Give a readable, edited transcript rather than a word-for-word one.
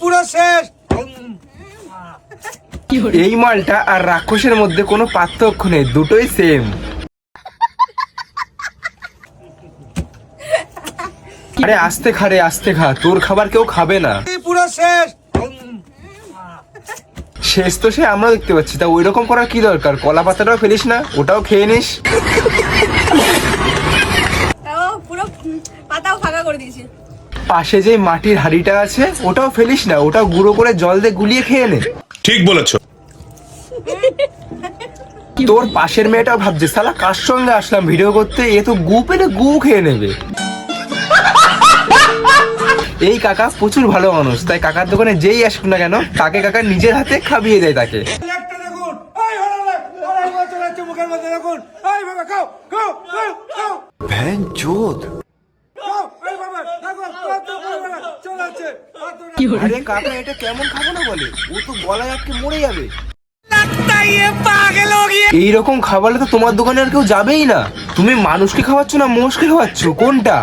পুরো শেষ। এই মালটা আর রাক্ষসের মধ্যে কোনো পার্থক্য নেই, দুটোই সেম। আরে আস্তে খা রে, আস্তে খা, তোর খাবার কেউ খাবে না। পুরো শেষ। শেষ তো সে আমরা দেখতে পাচ্ছি, তা ওই রকম করার কি দরকার? কলা পাতাটাও ফেলিস না, ওটাও খেয়ে নিস। পুরো পাতাও ফাঁকা করে দিয়েছে। পাশে যে মাটির হাঁড়িটা আছে ওটাও ফেলিস না, ওটাও গুঁড়ো করে জল দিয়ে গুলিয়ে খেয়ে নে। ঠিক বলেছো। তোর পাশের মেয়েটাও ভাবছে শালা কার সঙ্গে আসলাম ভিডিও করতে, এ তো গু পেলে গু খেয়ে নেবে। এই কাকা প্রচুর ভালো মানুষ, তাই কাকার দোকানে যেই আসুক না কেন তাকে কাকা নিজের হাতে খাইয়ে দেয় তাকে। একটা দেখুন, এই হলো চলে যাচ্ছে মুখের মধ্যে, দেখুন, এই বাবা খাও খাও খাও খাও ভ্যানচোদ। খাও, এই বাবা দেখো চলে যাচ্ছে। আরে কাকা এটা কেমন খাবো না বলে, ও তো গলায় আটকে মরে যাবে। এইরকম খাবারে তো তোমার দোকানে আর কেউ যাবেই না। তুমি মানুষকে খাওয়াচ্ছ না মোষকে খাওয়াচ্ছ, কোনটা?